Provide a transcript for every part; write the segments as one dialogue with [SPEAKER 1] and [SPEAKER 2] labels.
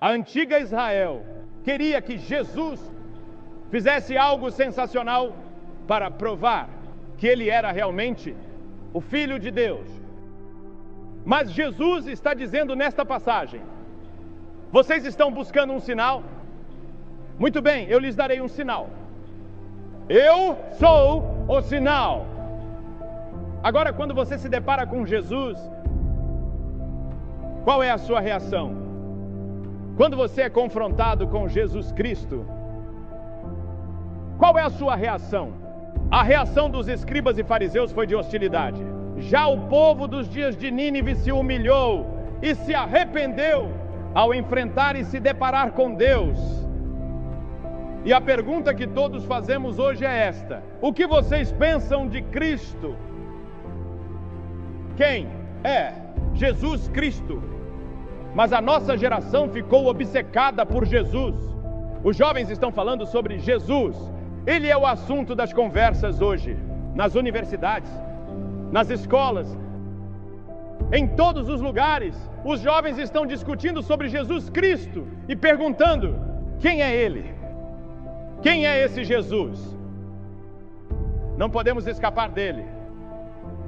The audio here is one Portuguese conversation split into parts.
[SPEAKER 1] A antiga Israel queria que Jesus fizesse algo sensacional para provar que ele era realmente o Filho de Deus. Mas Jesus está dizendo nesta passagem: vocês estão buscando um sinal? Muito bem, eu lhes darei um sinal. Eu sou o sinal. Agora, quando você se depara com Jesus, qual é a sua reação? Quando você é confrontado com Jesus Cristo, qual é a sua reação? A reação dos escribas e fariseus foi de hostilidade. Já o povo dos dias de Nínive se humilhou e se arrependeu ao enfrentar e se deparar com Deus. E a pergunta que todos fazemos hoje é esta: o que vocês pensam de Cristo? Quem é Jesus Cristo? Mas a nossa geração ficou obcecada por Jesus. Os jovens estão falando sobre Jesus. Ele é o assunto das conversas hoje, nas universidades, nas escolas, em todos os lugares. Os jovens estão discutindo sobre Jesus Cristo e perguntando: quem é Ele? Quem é esse Jesus? Não podemos escapar dele.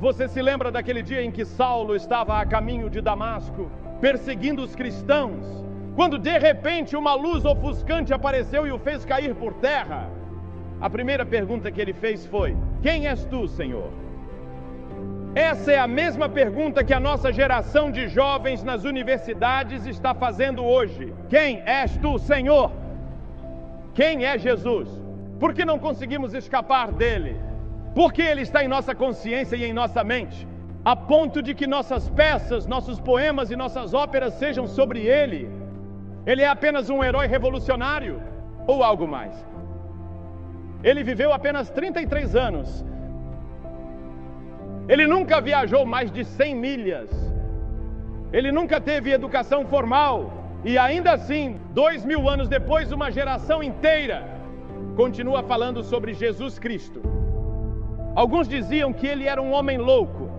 [SPEAKER 1] Você se lembra daquele dia em que Saulo estava a caminho de Damasco, perseguindo os cristãos, quando de repente uma luz ofuscante apareceu e o fez cair por terra? A primeira pergunta que ele fez foi: quem és tu, Senhor? Essa é a mesma pergunta que a nossa geração de jovens nas universidades está fazendo hoje. Quem és tu, Senhor? Quem é Jesus? Por que não conseguimos escapar dele? Porque ele está em nossa consciência e em nossa mente, a ponto de que nossas peças, nossos poemas e nossas óperas sejam sobre ele. Ele é apenas um herói revolucionário ou algo mais? Ele viveu apenas 33 anos. Ele nunca viajou mais de 100 milhas. Ele nunca teve educação formal. E ainda assim, 2000 anos depois, uma geração inteira continua falando sobre Jesus Cristo. Alguns diziam que ele era um homem louco.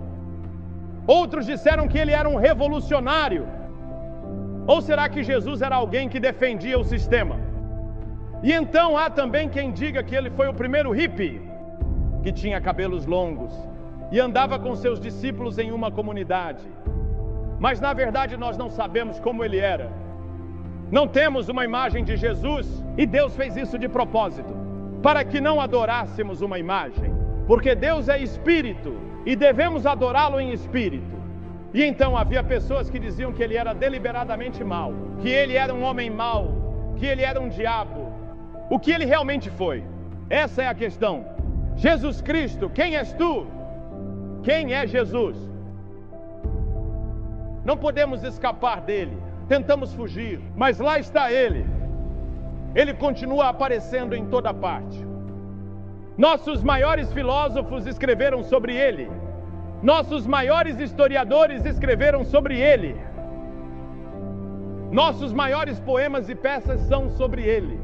[SPEAKER 1] Outros disseram que ele era um revolucionário. Ou será que Jesus era alguém que defendia o sistema? E então há também quem diga que ele foi o primeiro hippie, que tinha cabelos longos e andava com seus discípulos em uma comunidade. Mas na verdade nós não sabemos como ele era. Não temos uma imagem de Jesus, e Deus fez isso de propósito, para que não adorássemos uma imagem, porque Deus é espírito e devemos adorá-lo em espírito. E então havia pessoas que diziam que ele era deliberadamente mau, que ele era um homem mau, que ele era um diabo. O que ele realmente foi? Essa é a questão. Jesus Cristo, quem és tu? Quem é Jesus? Não podemos escapar dele. Tentamos fugir, mas lá está ele. Ele continua aparecendo em toda parte. Nossos maiores filósofos escreveram sobre ele. Nossos maiores historiadores escreveram sobre ele. Nossos maiores poemas e peças são sobre ele.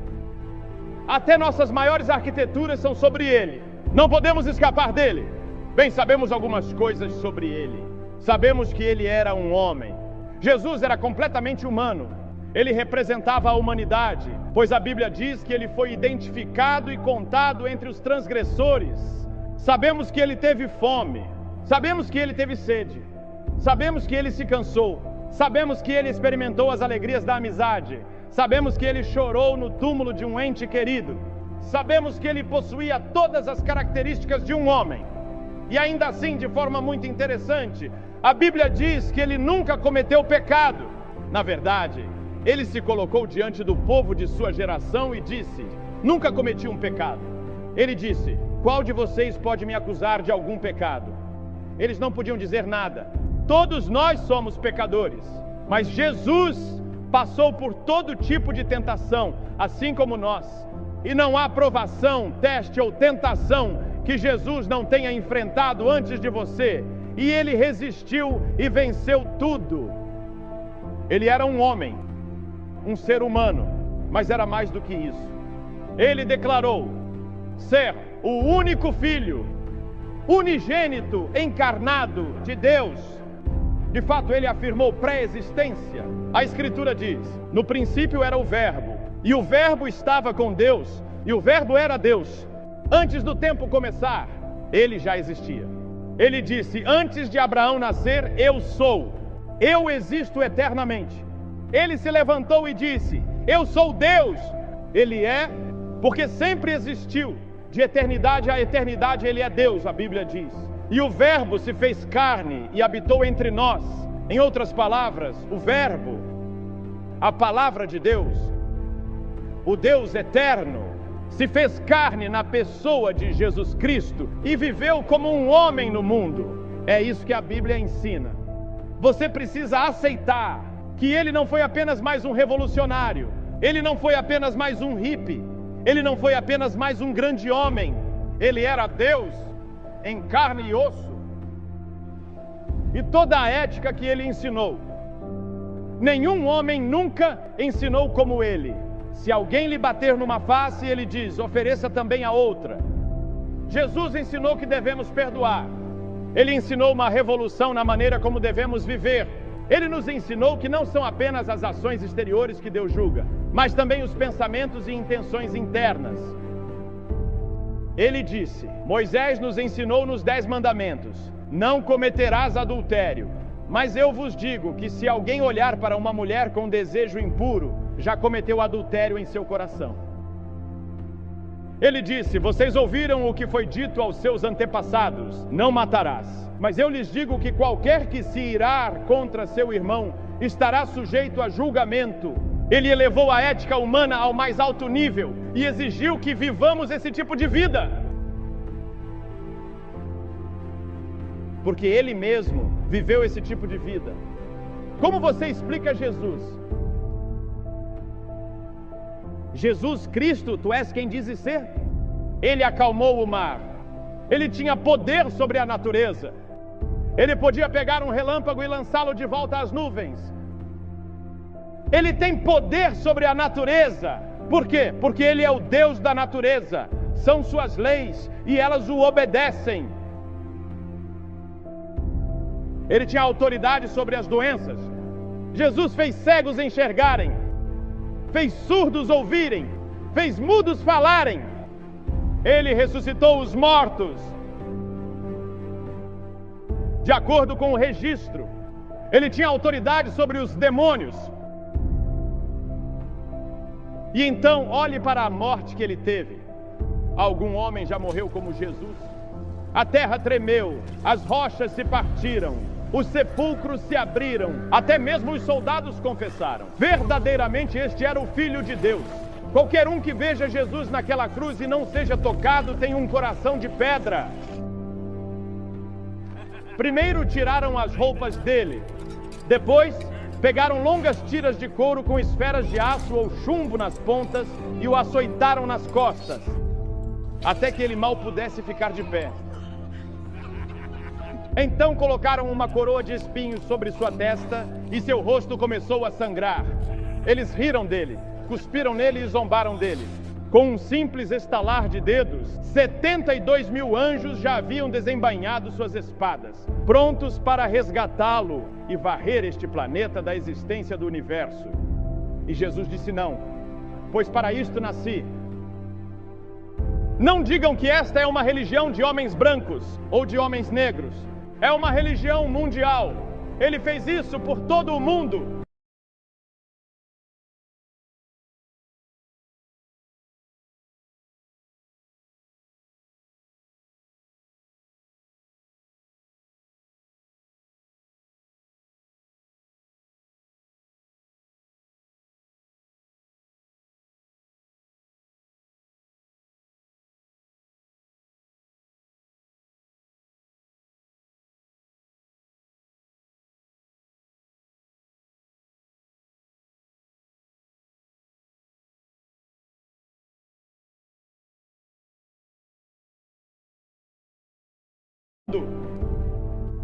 [SPEAKER 1] Até nossas maiores arquiteturas são sobre ele. Não podemos escapar dele. Bem, sabemos algumas coisas sobre ele. Sabemos que ele era um homem. Jesus era completamente humano. Ele representava a humanidade, pois a Bíblia diz que ele foi identificado e contado entre os transgressores. Sabemos que ele teve fome. Sabemos que ele teve sede. Sabemos que ele se cansou. Sabemos que ele experimentou as alegrias da amizade. Sabemos que ele chorou no túmulo de um ente querido. Sabemos que ele possuía todas as características de um homem. E ainda assim, de forma muito interessante, a Bíblia diz que ele nunca cometeu pecado. Na verdade, ele se colocou diante do povo de sua geração e disse: nunca cometi um pecado. Ele disse: qual de vocês pode me acusar de algum pecado? Eles não podiam dizer nada. Todos nós somos pecadores. Mas Jesus passou por todo tipo de tentação, assim como nós. E não há provação, teste ou tentação que Jesus não tenha enfrentado antes de você. E ele resistiu e venceu tudo. Ele era um homem, um ser humano, mas era mais do que isso. Ele declarou ser o único filho, unigênito, encarnado de Deus. De fato, ele afirmou pré-existência. A Escritura diz: no princípio era o Verbo, e o Verbo estava com Deus, e o Verbo era Deus. Antes do tempo começar, ele já existia. Ele disse: antes de Abraão nascer, eu sou. Eu existo eternamente. Ele se levantou e disse: eu sou Deus. Ele é, porque sempre existiu. De eternidade a eternidade ele é Deus, a Bíblia diz. E o Verbo se fez carne e habitou entre nós. Em outras palavras, o Verbo, a palavra de Deus, o Deus eterno, se fez carne na pessoa de Jesus Cristo e viveu como um homem no mundo. É isso que a Bíblia ensina. Você precisa aceitar que ele não foi apenas mais um revolucionário, ele não foi apenas mais um hippie, ele não foi apenas mais um grande homem. Ele era Deus em carne e osso. E toda a ética que ele ensinou, nenhum homem nunca ensinou como ele. Se alguém lhe bater numa face, ele diz: ofereça também a outra. Jesus ensinou que devemos perdoar. Ele ensinou uma revolução na maneira como devemos viver. Ele nos ensinou que não são apenas as ações exteriores que Deus julga, mas também os pensamentos e intenções internas. Ele disse: Moisés nos ensinou nos 10 mandamentos: não cometerás adultério. Mas eu vos digo que se alguém olhar para uma mulher com desejo impuro, já cometeu adultério em seu coração. Ele disse: vocês ouviram o que foi dito aos seus antepassados: não matarás. Mas eu lhes digo que qualquer que se irar contra seu irmão estará sujeito a julgamento. Ele elevou a ética humana ao mais alto nível e exigiu que vivamos esse tipo de vida. Porque ele mesmo viveu esse tipo de vida. Como você explica Jesus? Jesus Cristo, tu és quem dizes ser? Ele acalmou o mar. Ele tinha poder sobre a natureza. Ele podia pegar um relâmpago e lançá-lo de volta às nuvens. Ele tem poder sobre a natureza. Por quê? Porque ele é o Deus da natureza. São suas leis e elas o obedecem. Ele tinha autoridade sobre as doenças. Jesus fez cegos enxergarem, fez surdos ouvirem, fez mudos falarem. Ele ressuscitou os mortos. De acordo com o registro, ele tinha autoridade sobre os demônios. E então, olhe para a morte que ele teve. Algum homem já morreu como Jesus? A terra tremeu, as rochas se partiram, os sepulcros se abriram, até mesmo os soldados confessaram: verdadeiramente este era o Filho de Deus. Qualquer um que veja Jesus naquela cruz e não seja tocado tem um coração de pedra. Primeiro tiraram as roupas dele, depois pegaram longas tiras de couro com esferas de aço ou chumbo nas pontas e o açoitaram nas costas, até que ele mal pudesse ficar de pé. Então colocaram uma coroa de espinhos sobre sua testa e seu rosto começou a sangrar. Eles riram dele, cuspiram nele e zombaram dele. Com um simples estalar de dedos, 72 mil anjos já haviam desembainhado suas espadas, prontos para resgatá-lo e varrer este planeta da existência do universo. E Jesus disse: não, pois para isto nasci. Não digam que esta é uma religião de homens brancos ou de homens negros. É uma religião mundial. Ele fez isso por todo o mundo.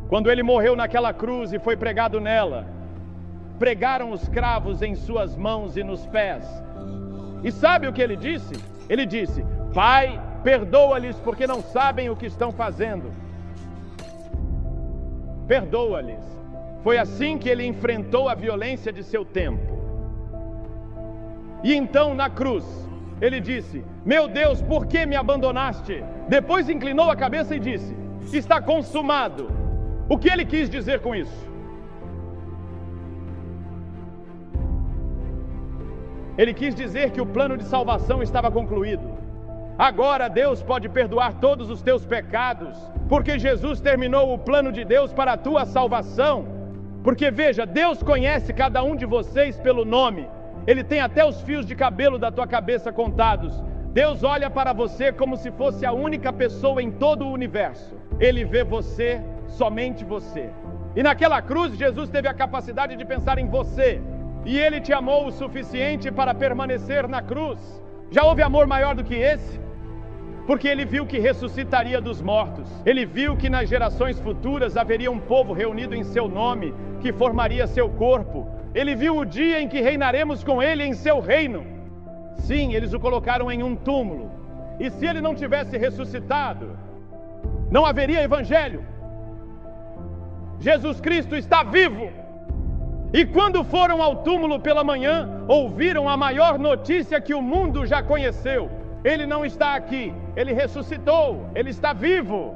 [SPEAKER 1] Quando ele morreu naquela cruz e foi pregado nela, pregaram os cravos em suas mãos e nos pés. E sabe o que ele disse? Ele disse: Pai, perdoa-lhes porque não sabem o que estão fazendo. Perdoa-lhes. Foi assim que ele enfrentou a violência de seu tempo. E então, na cruz, ele disse: meu Deus, por que me abandonaste? Depois inclinou a cabeça e disse: está consumado. O que ele quis dizer com isso? Ele quis dizer que o plano de salvação estava concluído. Agora Deus pode perdoar todos os teus pecados, porque Jesus terminou o plano de Deus para a tua salvação. Porque veja, Deus conhece cada um de vocês pelo nome. Ele tem até os fios de cabelo da tua cabeça contados. Deus olha para você como se fosse a única pessoa em todo o universo. Ele vê você, somente você. E naquela cruz, Jesus teve a capacidade de pensar em você. E Ele te amou o suficiente para permanecer na cruz. Já houve amor maior do que esse? Porque Ele viu que ressuscitaria dos mortos. Ele viu que nas gerações futuras haveria um povo reunido em seu nome, que formaria seu corpo. Ele viu o dia em que reinaremos com Ele em seu reino. Sim, eles o colocaram em um túmulo. E se Ele não tivesse ressuscitado, não haveria evangelho. Jesus Cristo está vivo. E quando foram ao túmulo pela manhã, ouviram a maior notícia que o mundo já conheceu. Ele não está aqui, Ele ressuscitou, Ele está vivo.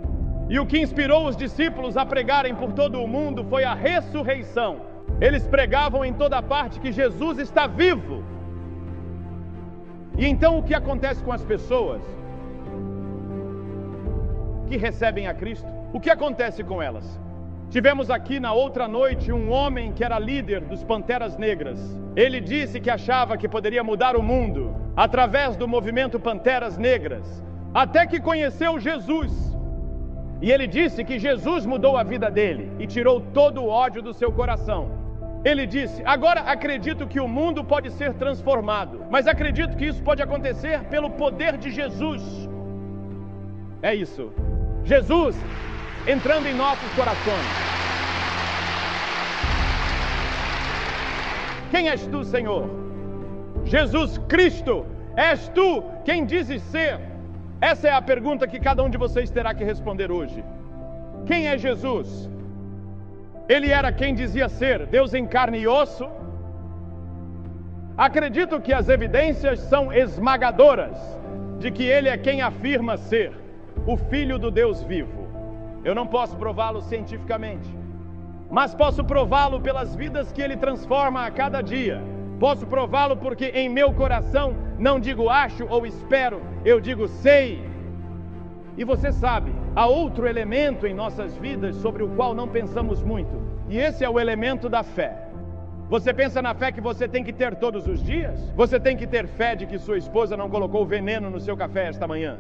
[SPEAKER 1] E o que inspirou os discípulos a pregarem por todo o mundo foi a ressurreição. Eles pregavam em toda parte que Jesus está vivo. E então o que acontece com as pessoas que recebem a Cristo? O que acontece com elas? Tivemos aqui na outra noite um homem que era líder dos Panteras Negras. Ele disse que achava que poderia mudar o mundo através do movimento Panteras Negras, até que conheceu Jesus. E ele disse que Jesus mudou a vida dele e tirou todo o ódio do seu coração. Ele disse: agora acredito que o mundo pode ser transformado, mas acredito que isso pode acontecer pelo poder de Jesus. É isso, Jesus entrando em nossos corações. Quem és tu, Senhor? Jesus Cristo, és tu quem dizes ser? Essa é a pergunta que cada um de vocês terá que responder hoje. Quem é Jesus? Ele era quem dizia ser, Deus em carne e osso? Acredito que as evidências são esmagadoras de que Ele é quem afirma ser o Filho do Deus vivo. Eu não posso prová-lo cientificamente, mas posso prová-lo pelas vidas que Ele transforma a cada dia. Posso prová-lo porque em meu coração não digo acho ou espero, eu digo sei. E você sabe, há outro elemento em nossas vidas sobre o qual não pensamos muito, e esse é o elemento da fé. Você pensa na fé que você tem que ter todos os dias? Você tem que ter fé de que sua esposa não colocou veneno no seu café esta manhã.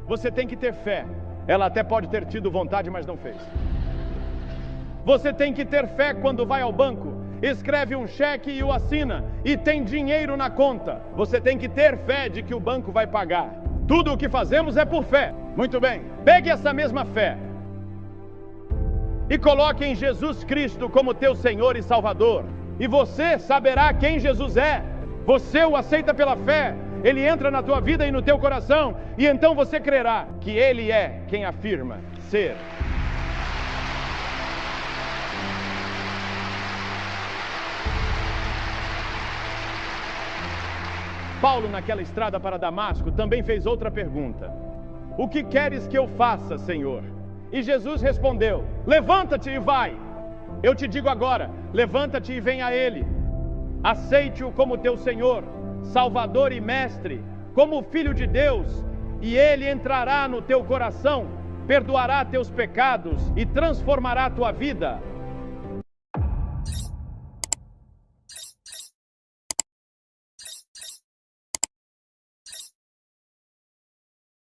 [SPEAKER 1] Você tem que ter fé. Ela até pode ter tido vontade, mas não fez. Você tem que ter fé quando vai ao banco, escreve um cheque e o assina, e tem dinheiro na conta. Você tem que ter fé de que o banco vai pagar. Tudo o que fazemos é por fé. Muito bem, pegue essa mesma fé e coloque em Jesus Cristo como teu Senhor e Salvador, e você saberá quem Jesus é. Você o aceita pela fé, Ele entra na tua vida e no teu coração, e então você crerá que Ele é quem afirma ser. Paulo, naquela estrada para Damasco, também fez outra pergunta: o que queres que eu faça, Senhor? E Jesus respondeu: levanta-te e vai. Eu te digo agora, levanta-te e vem a Ele. Aceite-o como teu Senhor, Salvador e Mestre, como Filho de Deus, e Ele entrará no teu coração, perdoará teus pecados e transformará a tua vida.